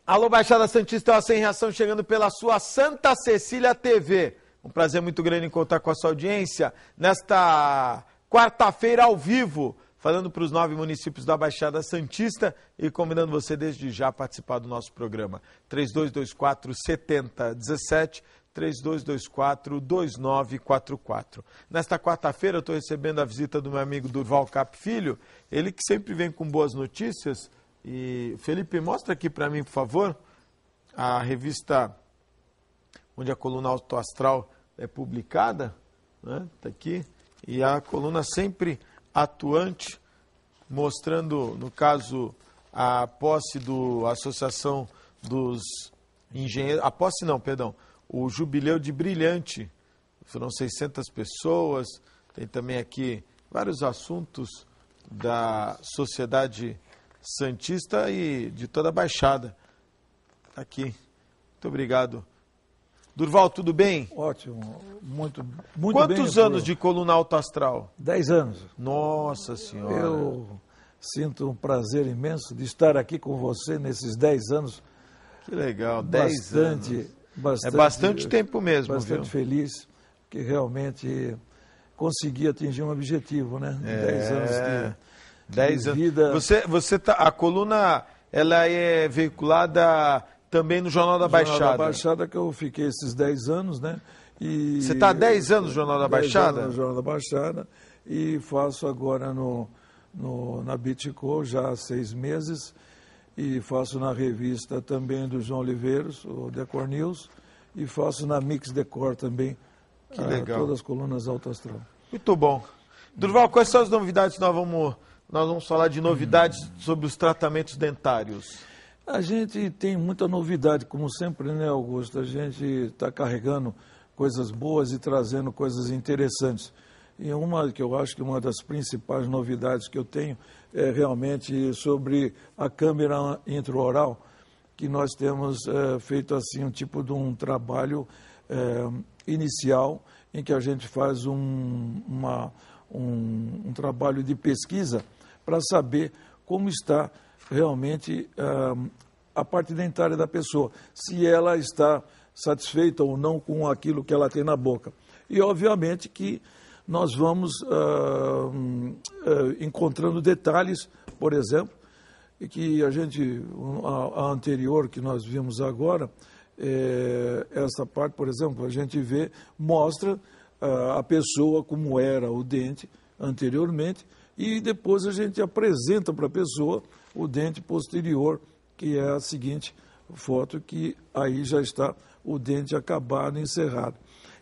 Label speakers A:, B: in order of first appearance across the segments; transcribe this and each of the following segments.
A: Alô, Baixada Santista, Sem Reação, chegando pela sua Santa Cecília TV. Um prazer muito grande em contar com a sua audiência nesta quarta-feira ao vivo, falando para os 9 municípios da Baixada Santista e convidando você desde já a participar do nosso programa. 3224-7017, 3224-2944. Nesta quarta-feira eu estou recebendo a visita do meu amigo Durval Cap Filho, ele que sempre vem com boas notícias. E Felipe, mostra aqui para mim, por favor, a revista onde a coluna Alto Astral é publicada, né? Tá aqui, e a coluna sempre atuante, mostrando, no caso, a posse da Associação dos Engenheiros, o Jubileu de Brilhante, foram 600 pessoas, tem também aqui vários assuntos da sociedade santista e de toda a Baixada. Aqui. Muito obrigado. Durval, tudo bem?
B: Ótimo. Muito bem.
A: Quantos anos de coluna Alto Astral?
B: 10 anos.
A: Nossa Senhora.
B: Eu sinto um prazer imenso de estar aqui com você nesses 10 anos.
A: Que legal, 10 anos.
B: É
A: bastante tempo mesmo,
B: bastante
A: viu?
B: Feliz, que realmente consegui atingir um objetivo, né? 10 anos de vida.
A: A coluna, ela é veiculada também no Jornal da Baixada.
B: Jornal da Baixada, que eu fiquei esses 10 anos, né? E
A: você está há 10 anos no Jornal da Baixada?
B: 10 anos no Jornal da Baixada, e faço agora na Bitco já há 6 meses, e faço na revista também do João Oliveiros, o Decor News, e faço na Mix Decor também.
A: Que legal.
B: Todas as colunas Alto Astral.
A: Muito bom. Durval, quais são as novidades? Nós vamos falar de novidades sobre os tratamentos dentários.
B: A gente tem muita novidade, como sempre, né, Augusto? A gente está carregando coisas boas e trazendo coisas interessantes. E uma que eu acho que uma das principais novidades que eu tenho é realmente sobre a câmera intraoral, que nós temos feito assim um tipo de um trabalho inicial, em que a gente faz um trabalho de pesquisa para saber como está realmente a parte dentária da pessoa, se ela está satisfeita ou não com aquilo que ela tem na boca. E, obviamente, que nós vamos encontrando detalhes, por exemplo, e que a anterior que nós vimos agora, essa parte, por exemplo, a gente mostra a pessoa como era o dente anteriormente, e depois a gente apresenta para a pessoa o dente posterior, que é a seguinte foto, que aí já está o dente acabado, encerrado.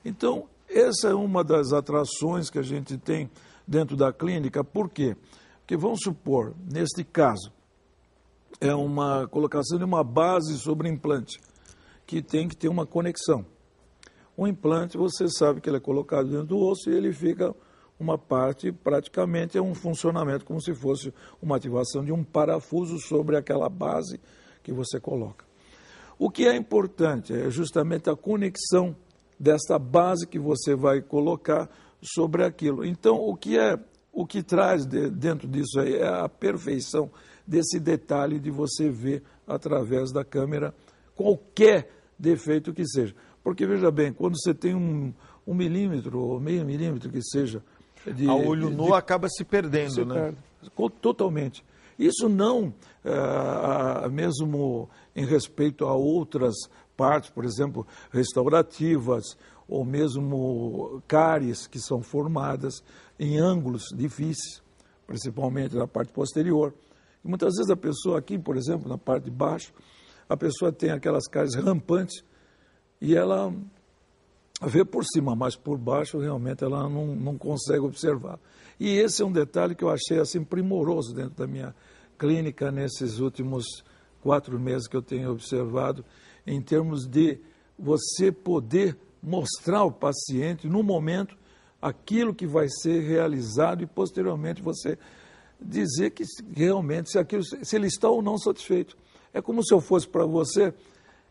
B: Então, essa é uma das atrações que a gente tem dentro da clínica. Por quê? Porque vamos supor, neste caso, é uma colocação de uma base sobre implante, que tem que ter uma conexão. O implante, você sabe que ele é colocado dentro do osso e ele fica uma parte, praticamente é um funcionamento como se fosse uma ativação de um parafuso sobre aquela base que você coloca. O que é importante é justamente a conexão desta base que você vai colocar sobre aquilo. Então, o que traz dentro disso aí é a perfeição desse detalhe de você ver através da câmera qualquer defeito que seja. Porque, veja bem, quando você tem um milímetro ou meio milímetro que seja,
A: a olho nu acaba se perdendo, né?
B: Totalmente. Isso não, mesmo em respeito a outras partes, por exemplo, restaurativas, ou mesmo cáries que são formadas em ângulos difíceis, principalmente na parte posterior. E muitas vezes a pessoa aqui, por exemplo, na parte de baixo, a pessoa tem aquelas cáries rampantes e ela vê por cima, mas por baixo realmente ela não consegue observar. E esse é um detalhe que eu achei assim primoroso dentro da minha clínica nesses últimos 4 meses que eu tenho observado, em termos de você poder mostrar ao paciente no momento aquilo que vai ser realizado e posteriormente você dizer que realmente se ele está ou não satisfeito. É como se eu fosse para você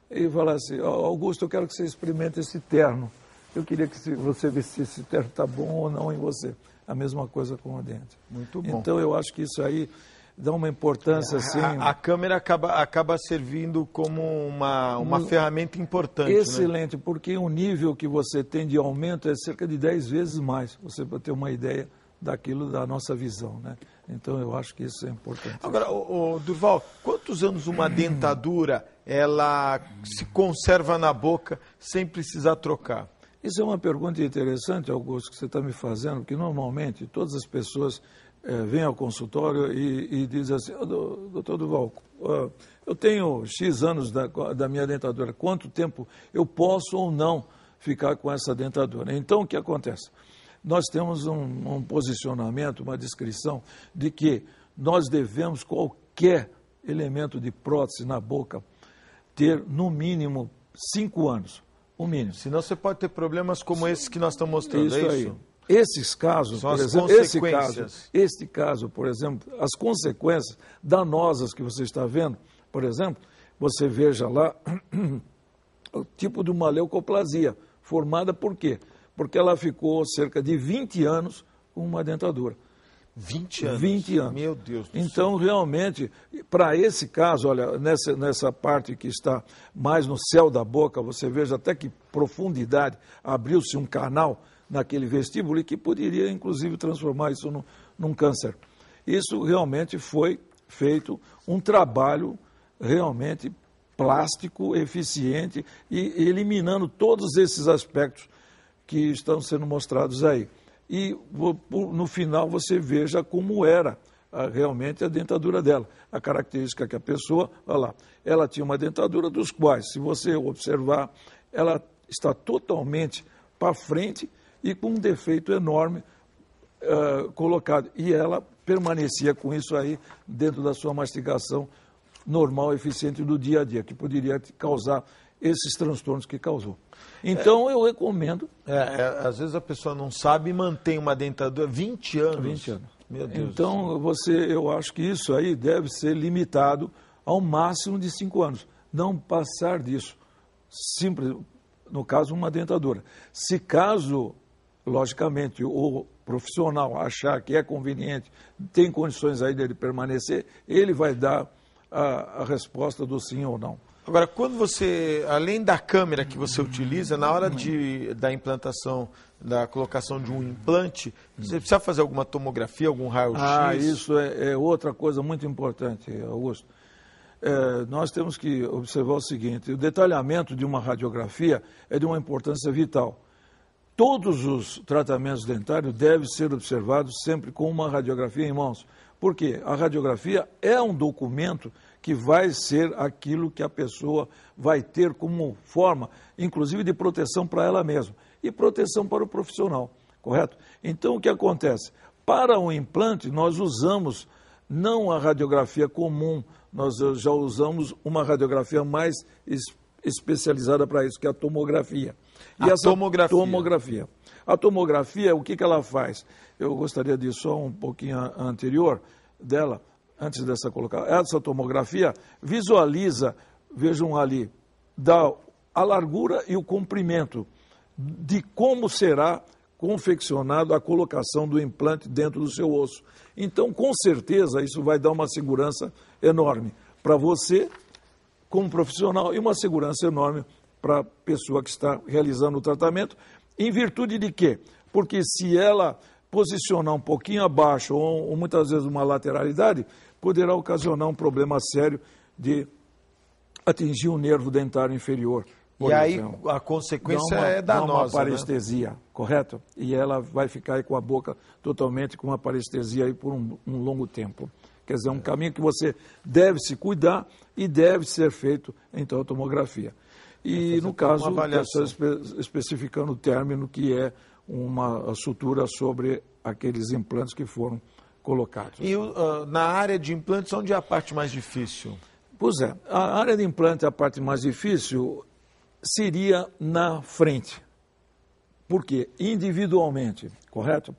B: e falasse: Augusto, eu quero que você experimente esse terno. Eu queria que você visse se o terno está bom ou não em você. A mesma coisa com o dente.
A: Muito bom.
B: Então, eu acho que isso aí dá uma importância assim.
A: A câmera acaba servindo como uma ferramenta importante.
B: Excelente,
A: né?
B: Porque o nível que você tem de aumento é cerca de 10 vezes mais, você pode ter uma ideia daquilo da nossa visão, né? Então eu acho que isso é importante.
A: Agora, Durval, quantos anos uma dentadura ela se conserva na boca sem precisar trocar?
B: Isso é uma pergunta interessante, Augusto, que você está me fazendo, porque normalmente todas as pessoas vêm ao consultório e dizem assim, doutor Durval, eu tenho X anos da minha dentadura, quanto tempo eu posso ou não ficar com essa dentadura? Então, o que acontece? Nós temos um posicionamento, uma descrição de que nós devemos, qualquer elemento de prótese na boca, ter no mínimo 5 anos. O mínimo.
A: Senão você pode ter problemas como esses que nós estamos mostrando,
B: isso
A: é isso?
B: Aí. Esses casos,
A: São
B: por
A: as
B: exemplo, este caso, por exemplo, as consequências danosas que você está vendo, por exemplo, você veja lá o tipo de uma leucoplasia, formada por quê? Porque ela ficou cerca de 20 anos com uma dentadura.
A: 20 anos?
B: 20 anos.
A: Meu Deus do céu.
B: Então, realmente, para esse caso, olha, nessa parte que está mais no céu da boca, você veja até que profundidade, abriu-se um canal naquele vestíbulo e que poderia, inclusive, transformar isso num câncer. Isso realmente foi feito um trabalho realmente plástico, eficiente e eliminando todos esses aspectos que estão sendo mostrados aí. E no final você veja como era realmente a dentadura dela. A característica que a pessoa, olha lá, ela tinha uma dentadura dos quais, se você observar, ela está totalmente para frente e com um defeito enorme colocado. E ela permanecia com isso aí dentro da sua mastigação normal, eficiente do dia a dia, que poderia causar esses transtornos que causou. Então, eu recomendo...
A: às vezes a pessoa não sabe e mantém uma dentadura 20 anos.
B: 20 anos.
A: Meu Deus.
B: Então, eu acho que isso aí deve ser limitado ao máximo de 5 anos. Não passar disso. Simples, no caso, uma dentadura. Se caso, logicamente, o profissional achar que é conveniente, tem condições aí dele permanecer, ele vai dar a resposta do sim ou não.
A: Agora, quando você, além da câmera que você utiliza, na hora da implantação, da colocação de um implante, você precisa fazer alguma tomografia, algum raio-x?
B: Isso é outra coisa muito importante, Augusto. Nós temos que observar o seguinte, o detalhamento de uma radiografia é de uma importância vital. Todos os tratamentos dentários devem ser observados sempre com uma radiografia em mãos. Por quê? A radiografia é um documento que vai ser aquilo que a pessoa vai ter como forma, inclusive de proteção para ela mesma e proteção para o profissional, correto? Então, o que acontece? Para o implante, nós usamos não a radiografia comum, nós já usamos uma radiografia mais especializada para isso, que é a tomografia.
A: Tomografia.
B: A tomografia, o que ela faz? Eu gostaria de só um pouquinho anterior dela, antes dessa colocar. Essa tomografia visualiza, vejam ali, a largura e o comprimento de como será confeccionado a colocação do implante dentro do seu osso. Então, com certeza, isso vai dar uma segurança enorme para você, como profissional, e uma segurança enorme para a pessoa que está realizando o tratamento, em virtude de quê? Porque se ela posicionar um pouquinho abaixo ou muitas vezes uma lateralidade, poderá ocasionar um problema sério de atingir o nervo dentário inferior.
A: E aí a consequência é danosa,
B: uma parestesia, correto? E ela vai ficar aí com a boca totalmente com uma parestesia aí por um longo tempo. Quer dizer, um caminho que você deve se cuidar e deve ser feito, então, a tomografia. E no caso, especificando o término, que é uma sutura sobre aqueles implantes que foram colocados.
A: E na área de implantes, onde é a parte mais difícil?
B: Pois é, a área de implante, a parte mais difícil, seria na frente. Por quê? Individualmente, correto?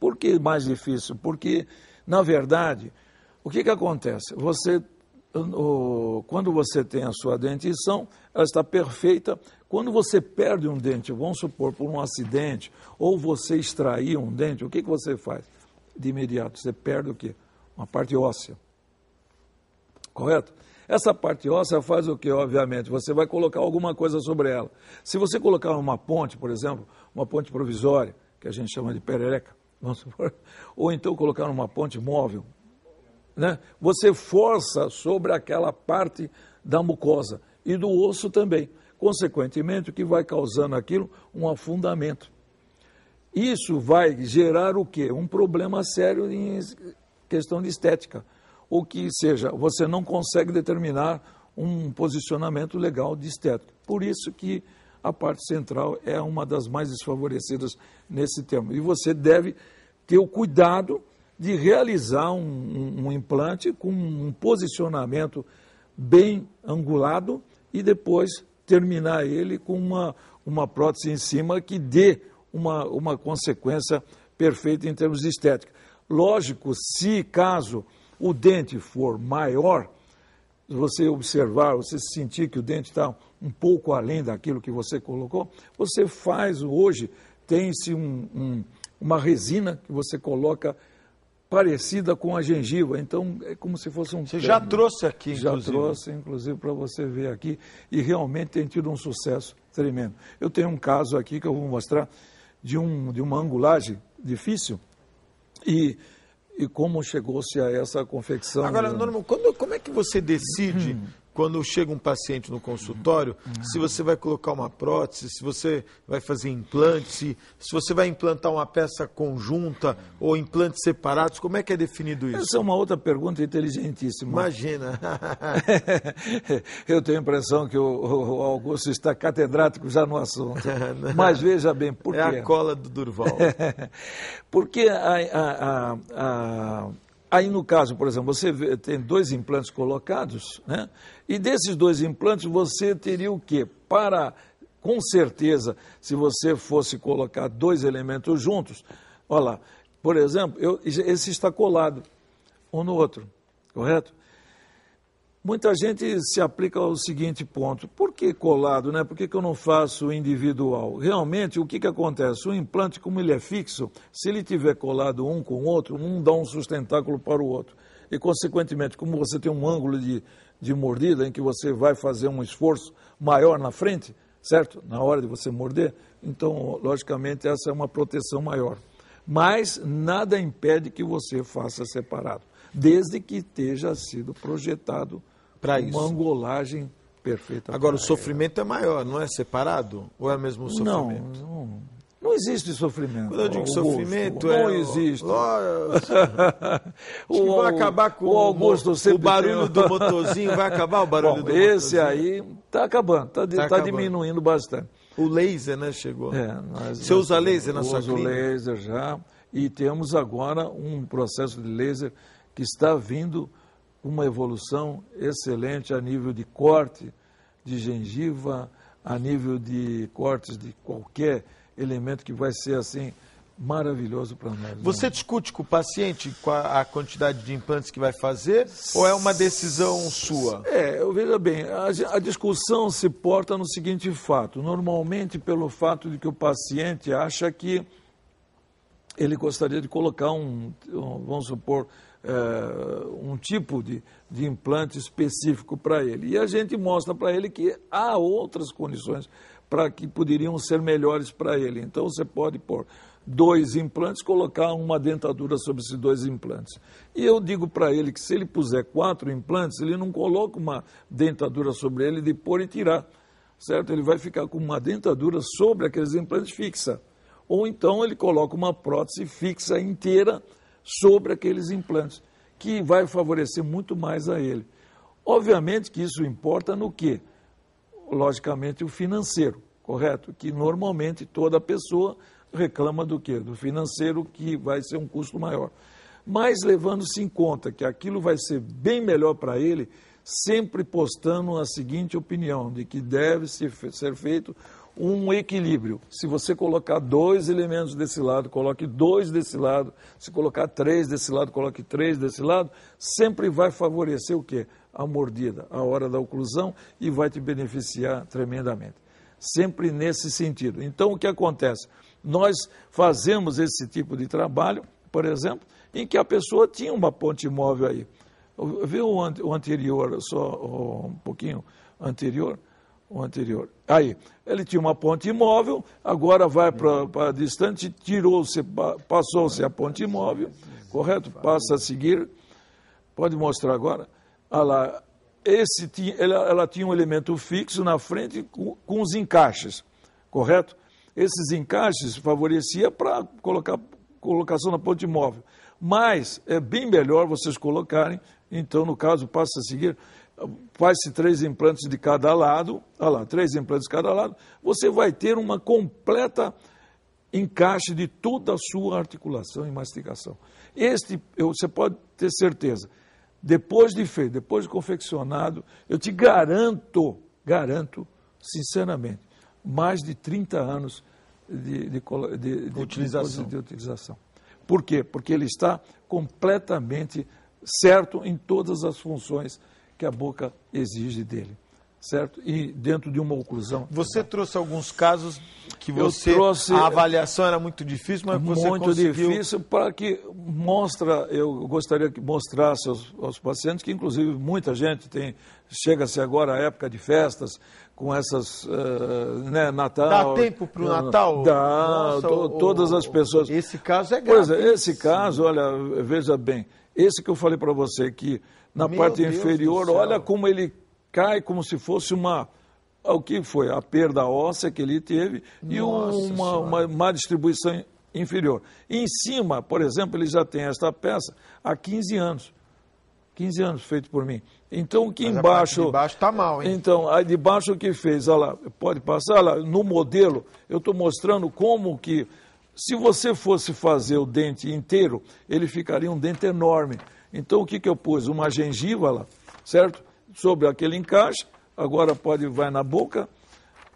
B: Por que mais difícil? Porque, na verdade, o que acontece? Quando você tem a sua dentição, ela está perfeita. Quando você perde um dente, vamos supor, por um acidente, ou você extrair um dente, o que você faz? De imediato, você perde o quê? Uma parte óssea, correto? Essa parte óssea faz o quê, obviamente? Você vai colocar alguma coisa sobre ela. Se você colocar uma ponte, por exemplo, uma ponte provisória, que a gente chama de perereca, vamos supor, ou então colocar uma ponte móvel, né? Você força sobre aquela parte da mucosa e do osso também. Consequentemente, o que vai causando aquilo? Um afundamento. Isso vai gerar o quê? Um problema sério em questão de estética. Ou que seja, você não consegue determinar um posicionamento legal de estética. Por isso que a parte central é uma das mais desfavorecidas nesse termo. E você deve ter o cuidado de realizar um implante com um posicionamento bem angulado e depois terminar ele com uma prótese em cima que dê uma consequência perfeita em termos de estética. Lógico, se caso o dente for maior, você observar, você sentir que o dente está um pouco além daquilo que você colocou, você faz, hoje, tem-se uma resina que você coloca parecida com a gengiva, então é como se fosse um...
A: Você já trouxe aqui,
B: inclusive. Já trouxe, inclusive, para você ver aqui, e realmente tem tido um sucesso tremendo. Eu tenho um caso aqui que eu vou mostrar de uma angulagem difícil e como chegou-se a essa confecção.
A: Agora, Norman, como é que você decide, quando chega um paciente no consultório, se você vai colocar uma prótese, se você vai fazer implante, se você vai implantar uma peça conjunta ou implantes separados, como é que é definido isso?
B: Essa é uma outra pergunta inteligentíssima.
A: Imagina.
B: Eu tenho a impressão que o Augusto está catedrático já no assunto. Mas veja bem, por quê?
A: É a cola do Durval.
B: Porque aí, no caso, por exemplo, você tem 2 implantes colocados, né? E desses 2 implantes, você teria o quê? Com certeza, se você fosse colocar 2 elementos juntos, olha lá, por exemplo, esse está colado um no outro, correto? Muita gente se aplica ao seguinte ponto: por que colado, né? Por que eu não faço individual? Realmente, o que acontece? O implante, como ele é fixo, se ele tiver colado um com o outro, um dá um sustentáculo para o outro. E, consequentemente, como você tem um ângulo de mordida em que você vai fazer um esforço maior na frente, certo? Na hora de você morder, então, logicamente, essa é uma proteção maior. Mas nada impede que você faça separado, desde que esteja sido projetado para uma angulagem perfeita.
A: Agora, o sofrimento é maior, não é separado? Ou é mesmo o sofrimento?
B: Não existe sofrimento.
A: Quando eu digo sofrimento,
B: não existe.
A: Vai acabar com
B: o Augusto
A: o barulho do motorzinho, vai acabar o barulho do motorzinho?
B: Esse aí está acabando, está diminuindo bastante.
A: O laser, né, chegou. Você usa laser na sua clínica?
B: Uso laser já, e temos agora um processo de laser que está vindo uma evolução excelente a nível de corte de gengiva, a nível de cortes de qualquer elemento que vai ser assim maravilhoso para nós.
A: Você discute com o paciente a quantidade de implantes que vai fazer ou é uma decisão sua?
B: Veja bem, a discussão se porta no seguinte fato: normalmente pelo fato de que o paciente acha que ele gostaria de colocar vamos supor, um tipo de implante específico para ele. E a gente mostra para ele que há outras condições para que poderiam ser melhores para ele. Então você pode pôr 2 implantes, colocar uma dentadura sobre esses 2 implantes. E eu digo para ele que se ele puser 4 implantes, ele não coloca uma dentadura sobre ele de pôr e tirar, certo? Ele vai ficar com uma dentadura sobre aqueles implantes fixa. Ou então ele coloca uma prótese fixa inteira sobre aqueles implantes, que vai favorecer muito mais a ele. Obviamente que isso importa no quê? Logicamente o financeiro, correto? Que normalmente toda pessoa reclama do quê? Do financeiro, que vai ser um custo maior. Mas levando-se em conta que aquilo vai ser bem melhor para ele, sempre postando a seguinte opinião, de que deve ser feito um equilíbrio. Se você colocar 2 elementos desse lado, coloque 2 desse lado. Se colocar 3 desse lado, coloque 3 desse lado. Sempre vai favorecer o quê? A mordida, a hora da oclusão, e vai te beneficiar tremendamente. Sempre nesse sentido. Então, o que acontece? Nós fazemos esse tipo de trabalho, por exemplo, em que a pessoa tinha uma ponte móvel aí. Vê o anterior, só um pouquinho anterior. O anterior. Aí, ele tinha uma ponte imóvel, agora vai para distante, passou-se a ponte imóvel, correto? Passa a seguir. Pode mostrar agora. Olha lá, ela tinha um elemento fixo na frente com os encaixes, correto? Esses encaixes favorecia para colocação na ponte imóvel. Mas é bem melhor vocês colocarem, então, no caso, passa a seguir, faz-se 3 implantes de cada lado, olha lá, 3 implantes de cada lado, você vai ter uma completa encaixe de toda a sua articulação e mastigação. Você pode ter certeza, depois de feito, depois de confeccionado, eu te garanto, sinceramente, mais de 30 anos de utilização. Por quê? Porque ele está completamente certo em todas as funções que a boca exige dele, certo? E dentro de uma oclusão.
A: Você trouxe alguns casos que a avaliação era muito difícil, mas você
B: muito
A: conseguiu...
B: difícil para que eu gostaria que mostrasse aos pacientes que, inclusive, muita gente chega-se agora a época de festas, com essas, Natal...
A: Dá tempo para o Natal?
B: Dá, todas as pessoas...
A: Esse caso é grave.
B: Pois é, esse caso, olha, veja bem, esse que eu falei para você, que na parte inferior, olha como ele cai como se fosse o que foi? A perda óssea que ele teve e uma má distribuição inferior. E em cima, por exemplo, ele já tem esta peça há 15 anos. 15 anos feito por mim. Então, aqui
A: Mas
B: embaixo...
A: a parte de baixo está mal, hein?
B: Então, aí de baixo o que fez? Olha lá, pode passar lá, no modelo, eu estou mostrando como que, se você fosse fazer o dente inteiro, ele ficaria um dente enorme. Então, o que eu pus? Uma gengiva lá, certo? Sobre aquele encaixe, agora vai na boca,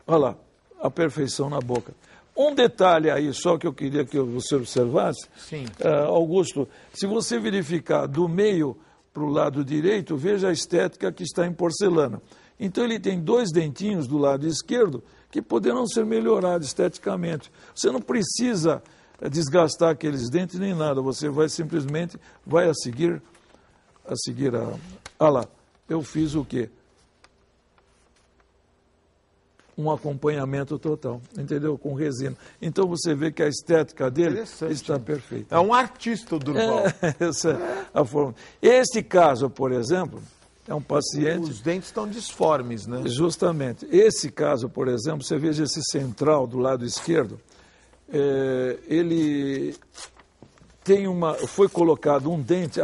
B: olha lá, a perfeição na boca. Um detalhe aí, só que eu queria que você observasse.
A: Sim.
B: Augusto, se você verificar do meio para o lado direito, veja a estética que está em porcelana. Então, ele tem 2 dentinhos do lado esquerdo que poderão ser melhorados esteticamente. Você não precisa desgastar aqueles dentes nem nada, você vai simplesmente, a seguir olha lá, eu fiz o quê? Um acompanhamento total, entendeu? Com resina. Então você vê que a estética dele está perfeita.
A: É um artista, o Durval.
B: Essa é a forma. Este caso, por exemplo, é um paciente...
A: Os dentes estão disformes, né?
B: Justamente. Esse caso, por exemplo, você veja esse central do lado esquerdo, ele tem foi colocado um dente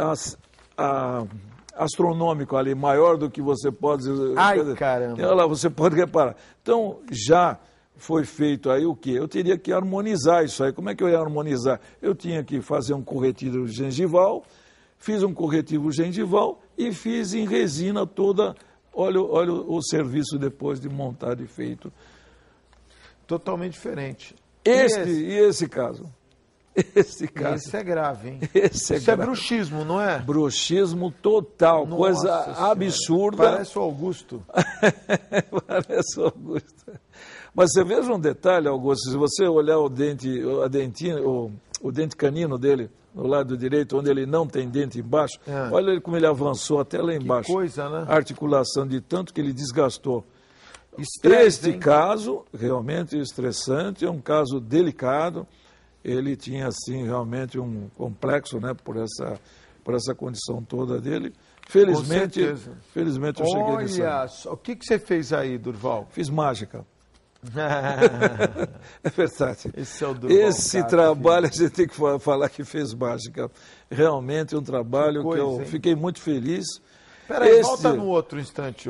B: astronômico ali, maior do que você pode...
A: Ai, caramba!
B: Olha lá, você pode reparar. Então, já foi feito aí o quê? Eu teria que harmonizar isso aí. Como é que eu ia harmonizar? Eu tinha que fazer um corretivo gengival, fiz um corretivo gengival e fiz em resina toda... Olha o serviço depois de montado e feito.
A: Totalmente diferente.
B: Esse caso? Esse
A: é grave, hein?
B: Isso
A: é bruxismo, não é?
B: Bruxismo total,
A: Nossa
B: coisa
A: senhora.
B: Absurda.
A: Parece o Augusto.
B: Parece o Augusto. Mas você veja um detalhe, Augusto, se você olhar o dente canino dele, no lado direito, onde ele não tem dente embaixo, olha como ele avançou até lá embaixo.
A: Que coisa, né?
B: A articulação de tanto que ele desgastou.
A: Estresse,
B: este caso, realmente estressante, é um caso delicado. Ele tinha, assim, realmente um complexo, né, por essa condição toda dele. Felizmente eu cheguei nisso.
A: Olha, o que você fez aí, Durval?
B: Fiz mágica. É verdade.
A: Esse é o Durval.
B: Esse trabalho, a gente tem que falar que fez mágica. Realmente um trabalho que eu fiquei muito feliz.
A: Peraí, volta no outro instante,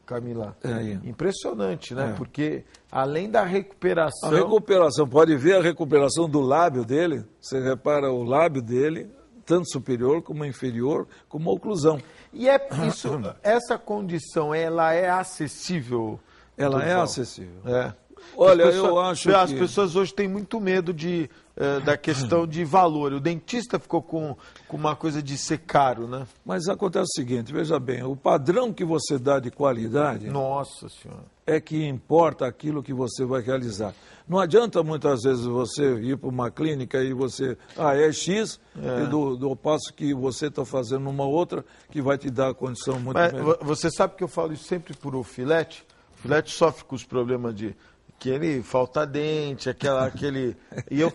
A: Camila.
B: Aí.
A: Impressionante, né? Porque além da recuperação...
B: A recuperação, pode ver a recuperação do lábio dele. Você repara o lábio dele, tanto superior como inferior, como oclusão.
A: E essa condição, ela é acessível?
B: Ela é acessível. Olha, eu acho que...
A: As pessoas hoje têm muito medo da questão de valor. O dentista ficou com uma coisa de ser caro, né?
B: Mas acontece o seguinte, veja bem, o padrão que você dá de qualidade...
A: Nossa Senhora.
B: É que importa aquilo que você vai realizar. Não adianta muitas vezes você ir para uma clínica e você... é X, e do passo que você está fazendo uma outra que vai te dar a condição muito melhor.
A: Você sabe que eu falo isso sempre para o Filete? O Filete sofre com os problemas de... que ele falta dente, aquele... E eu,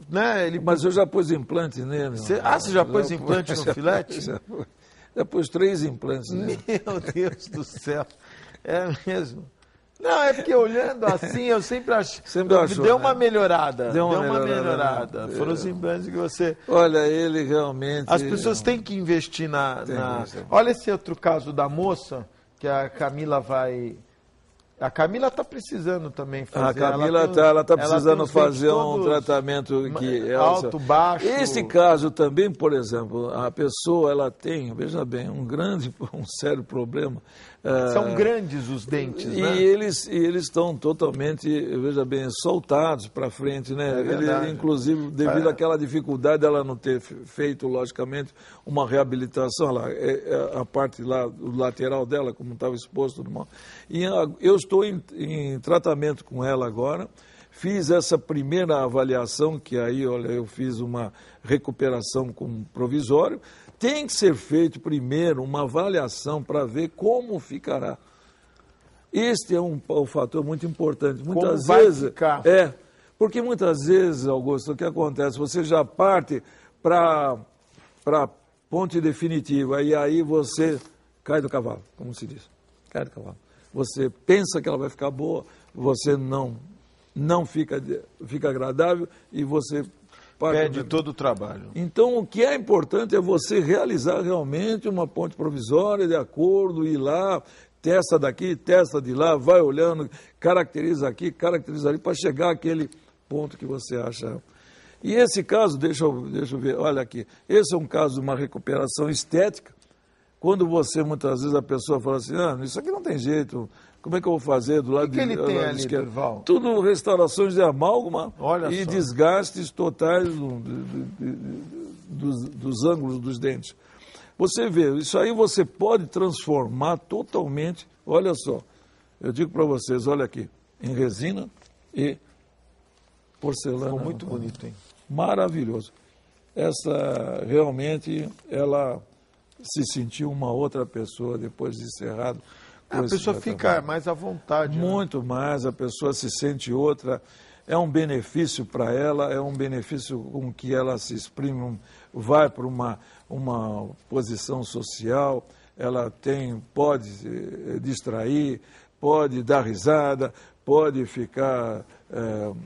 A: né, ele...
B: Mas eu já pus implante nele.
A: Você já pôs implante no Filete?
B: Já pus 3 implantes nele.
A: Meu Deus do céu. É mesmo. Não, é porque olhando assim, eu sempre acho. Deu uma melhorada. Deu uma melhorada. Foram os implantes que você.
B: Olha, ele realmente.
A: As pessoas têm que investir Olha esse outro caso da moça, que a Camila vai. A Camila está precisando também fazer.
B: A Camila está precisando fazer um tratamento que
A: alto, baixo.
B: Esse caso também, por exemplo, a pessoa ela tem, veja bem, um sério problema.
A: São grandes os dentes, né?
B: E eles estão totalmente, veja bem, soltados para frente, né? Inclusive, devido àquela dificuldade dela não ter feito, logicamente, uma reabilitação, a parte lá, o lateral dela, como estava exposto. E eu estou em tratamento com ela agora. Fiz essa primeira avaliação, que aí, olha, eu fiz uma recuperação com provisório. Tem que ser feito primeiro uma avaliação para ver como ficará. Este é um fator muito importante. Muitas vezes
A: ficar?
B: Porque muitas vezes, Augusto, o que acontece? Você já parte para ponte definitiva e aí você cai do cavalo, como se diz. Cai do cavalo. Você pensa que ela vai ficar boa, você não fica agradável e você
A: perde todo o trabalho.
B: Então, o que é importante é você realizar realmente uma ponte provisória de acordo, ir lá, testa daqui, testa de lá, vai olhando, caracteriza aqui, caracteriza ali, para chegar àquele ponto que você acha. E esse caso, deixa eu ver, olha aqui, esse é um caso de uma recuperação estética. Quando você, muitas vezes, a pessoa fala assim, isso aqui não tem jeito, como é que eu vou fazer do lado
A: de ele tem ali, Durval?
B: Tudo restaurações de amálgama
A: e
B: desgastes totais dos ângulos dos dentes. Você vê, isso aí você pode transformar totalmente, olha só, eu digo para vocês, olha aqui, em resina e porcelana.
A: Ficou muito bonito, hein?
B: Maravilhoso. Essa, realmente, ela se sentiu uma outra pessoa depois de encerrado.
A: A pessoa fica mais à vontade.
B: Muito mais, a pessoa se sente outra. É um benefício para ela, é um benefício com que ela se exprime, vai para uma posição social, ela pode distrair, pode dar risada, pode ficar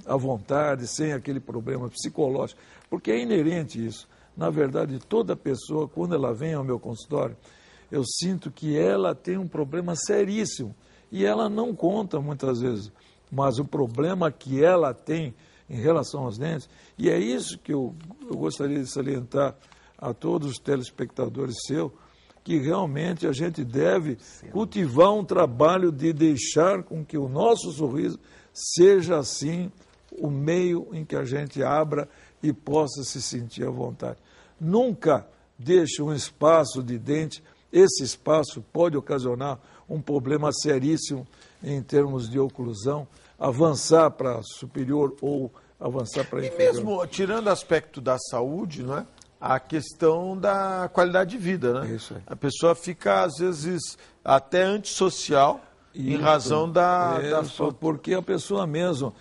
B: à vontade, sem aquele problema psicológico, porque é inerente isso. Na verdade, toda pessoa, quando ela vem ao meu consultório, eu sinto que ela tem um problema seríssimo e ela não conta muitas vezes, mas o problema que ela tem em relação aos dentes, e é isso que eu gostaria de salientar a todos os telespectadores seus, que realmente a gente deve cultivar um trabalho de deixar com que o nosso sorriso seja assim o meio em que a gente abra e possa se sentir à vontade. Nunca deixe um espaço de dente. Esse espaço pode ocasionar um problema seríssimo em termos de oclusão, avançar para superior ou avançar para inferior.
A: E mesmo tirando o aspecto da saúde, não é? A questão da qualidade de vida, né?
B: Isso aí.
A: A pessoa fica, às vezes, até antissocial em razão da
B: porque a pessoa mesmo,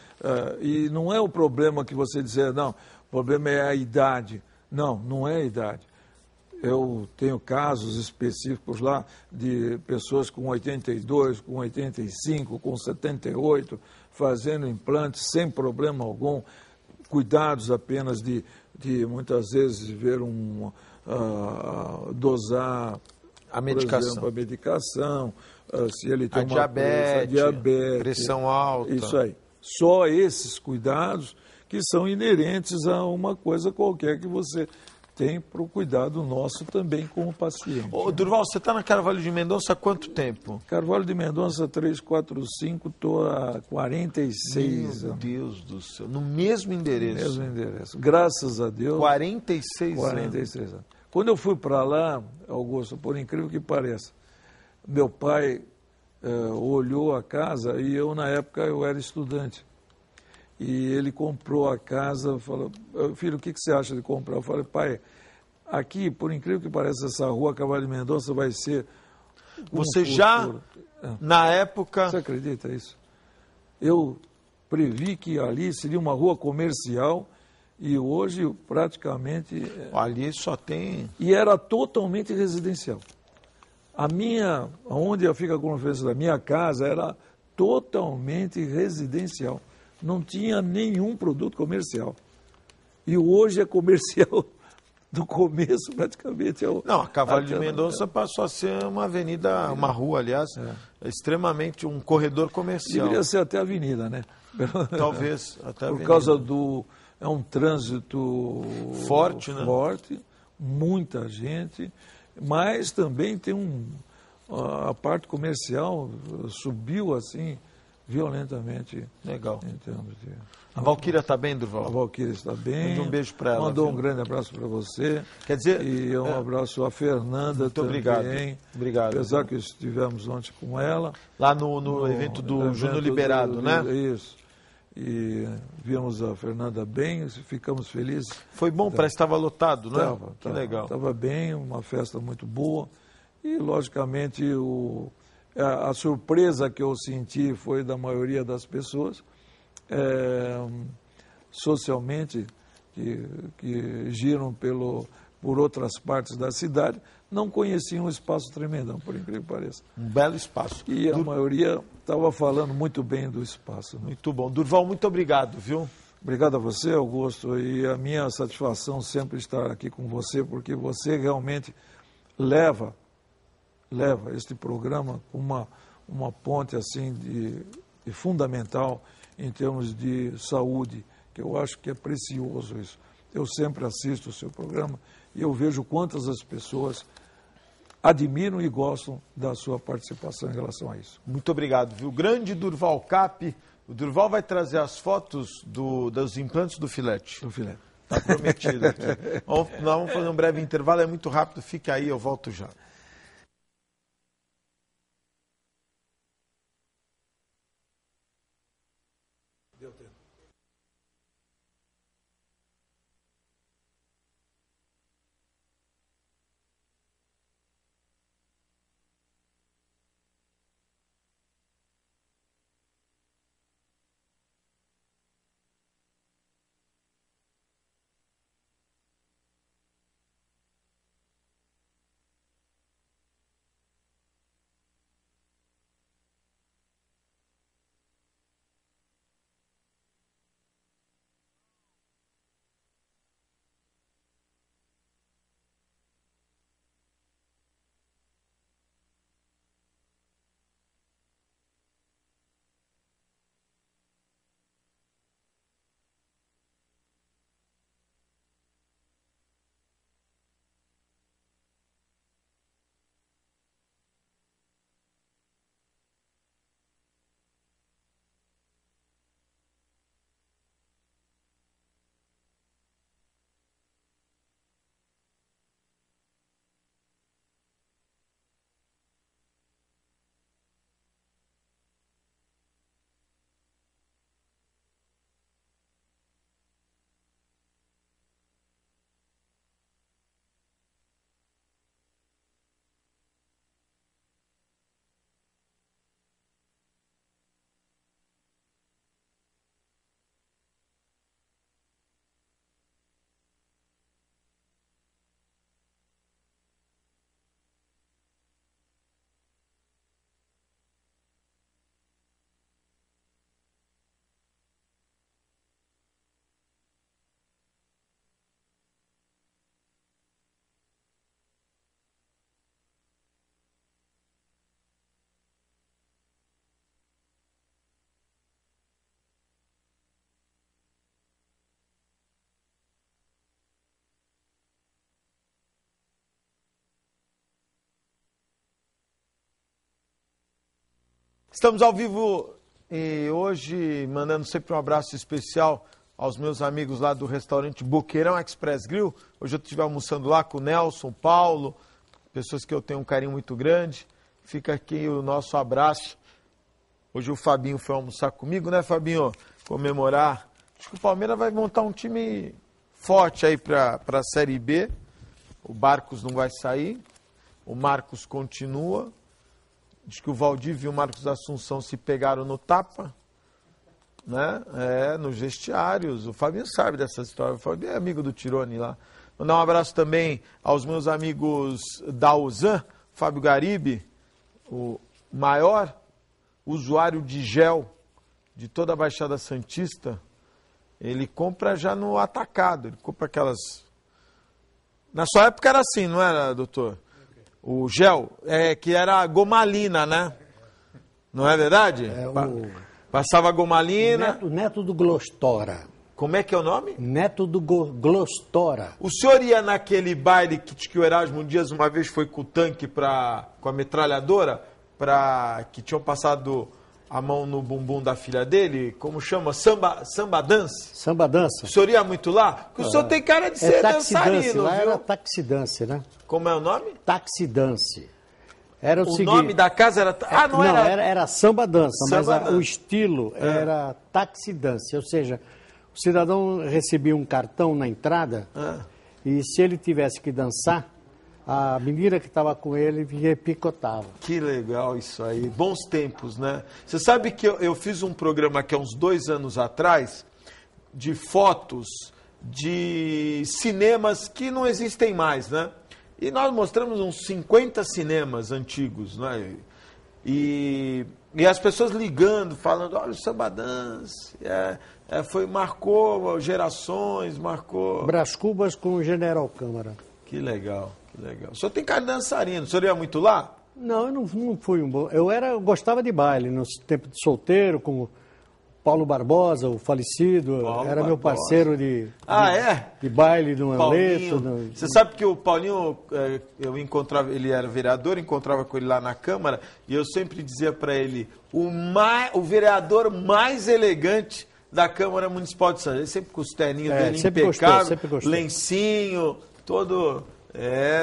B: e não é o problema que você dizer, não, o problema é a idade. Não, não é a idade. Eu tenho casos específicos lá de pessoas com 82, com 85, com 78, fazendo implantes sem problema algum, cuidados apenas de muitas vezes ver dosar
A: a medicação,
B: por exemplo, a medicação, se ele tem
A: diabetes, pressão alta.
B: Isso aí. Só esses cuidados que são inerentes a uma coisa qualquer que você tem para o cuidado nosso também com o paciente.
A: Ô, Durval, você está na Carvalho de Mendonça há quanto tempo?
B: Carvalho de Mendonça 345, estou há 46
A: Meu
B: anos.
A: Deus do céu, no mesmo endereço.
B: Mesmo endereço. Graças a Deus.
A: 46
B: anos. Quando eu fui para lá, Augusto, por incrível que pareça, meu pai olhou a casa e eu, na época, eu era estudante. E ele comprou a casa, falou, filho, o que você acha de comprar? Eu falei, pai, aqui, por incrível que pareça, essa rua Carvalho de Mendonça vai ser...
A: Você já, na época...
B: Você acredita isso? Eu previ que ali seria uma rua comercial e hoje praticamente...
A: Ali só tem...
B: E era totalmente residencial. Onde fica a conferência da minha casa era totalmente residencial. Não tinha nenhum produto comercial. E hoje é comercial do começo praticamente.
A: Não, a Carvalho de Mendonça passou a ser uma avenida, uma rua, aliás, extremamente um corredor comercial.
B: Deveria ser até avenida, né?
A: Talvez até avenida.
B: Por causa do... É um trânsito
A: forte, né?
B: Forte, muita gente, mas também tem a parte comercial subiu assim violentamente.
A: Legal.
B: Em termos de...
A: A Valquíria está bem, Durval?
B: A Valquíria está bem.
A: Mande um beijo para ela.
B: Mandou um grande abraço para você.
A: Quer dizer...
B: E um abraço à Fernanda
A: muito
B: também.
A: Obrigado. Obrigado.
B: Apesar que estivemos ontem com ela.
A: Lá no evento do Júnior Liberado, né?
B: Isso. E vimos a Fernanda bem, ficamos felizes.
A: Foi bom, parece que estava lotado, não é?
B: Que
A: legal.
B: Estava bem, uma festa muito boa. E, logicamente, a surpresa que eu senti foi da maioria das pessoas, socialmente, que giram por outras partes da cidade, não conheciam o Espaço Tremendão, por incrível que pareça.
A: Um belo espaço.
B: E a maioria estava falando muito bem do espaço. Né?
A: Muito bom. Durval, muito obrigado, viu?
B: Obrigado a você, Augusto, e a minha satisfação sempre estar aqui com você, porque você realmente leva este programa com uma ponte assim de fundamental em termos de saúde, que eu acho que é precioso isso. Eu sempre assisto o seu programa e eu vejo quantas as pessoas admiram e gostam da sua participação em relação a isso.
A: Muito obrigado, viu? Grande Durval Cap. O Durval vai trazer as fotos dos implantes do filete.
B: Do filete.
A: Está prometido aqui. Nós vamos fazer um breve intervalo, é muito rápido, fica aí, eu volto já. Estamos ao vivo e hoje mandando sempre um abraço especial aos meus amigos lá do restaurante Boqueirão Express Grill. Hoje eu estive almoçando lá com o Nelson, Paulo, pessoas que eu tenho um carinho muito grande. Fica aqui o nosso abraço. Hoje o Fabinho foi almoçar comigo, né, Fabinho? Comemorar. Acho que o Palmeiras vai montar um time forte aí para a Série B. O Barcos não vai sair. O Marcos continua. Diz que o Valdívio e o Marcos Assunção se pegaram no tapa, né? Nos vestiários. O Fabinho sabe dessa história. O Fabinho é amigo do Tirone lá. Mandar um abraço também aos meus amigos da Usan, Fábio Garibe, o maior usuário de gel de toda a Baixada Santista. Ele compra já no atacado. Ele compra aquelas... Na sua época era assim, não era, doutor? O gel, que era gomalina, né? Não é verdade? Passava gomalina.
C: Neto do Glostora.
A: Como é que é o nome?
C: Neto do Glostora.
A: O senhor ia naquele baile que o Erasmo Dias uma vez foi com o tanque com a metralhadora, que tinham passado a mão no bumbum da filha dele? Como chama? Samba dance?
C: Samba dança.
A: O senhor ia muito lá? Porque o senhor tem cara de ser dançarino,
C: lá
A: viu?
C: era taxidance, né?
A: Como é o nome?
C: Taxidance. Era o seguinte...
A: nome da casa era...
C: não era samba dança, mas
A: Samba dança.
C: O estilo era taxidance. Ou seja, o cidadão recebia um cartão na entrada e se ele tivesse que dançar, a menina que estava com ele picotava.
A: Que legal isso aí. Bons tempos, né? Você sabe que eu fiz um programa aqui há uns 2 anos atrás de fotos de cinemas que não existem mais, né? E nós mostramos uns 50 cinemas antigos, né? E as pessoas ligando, falando, olha o Samba Dance, marcou gerações, marcou...
C: Brás Cubas com o General Câmara.
A: Que legal, que legal. O senhor tem cara de dançarino, o senhor ia muito lá?
C: Não, eu não fui um bom... Eu gostava de baile, no tempo de solteiro, com o Paulo Barbosa, o falecido, era meu parceiro de baile no Aleto.
A: Você sabe que o Paulinho, eu encontrava, ele era vereador, encontrava com ele lá na Câmara, e eu sempre dizia para ele, o vereador mais elegante da Câmara Municipal de Santos. Ele sempre com os terninhos dele impecável, lencinho, todo...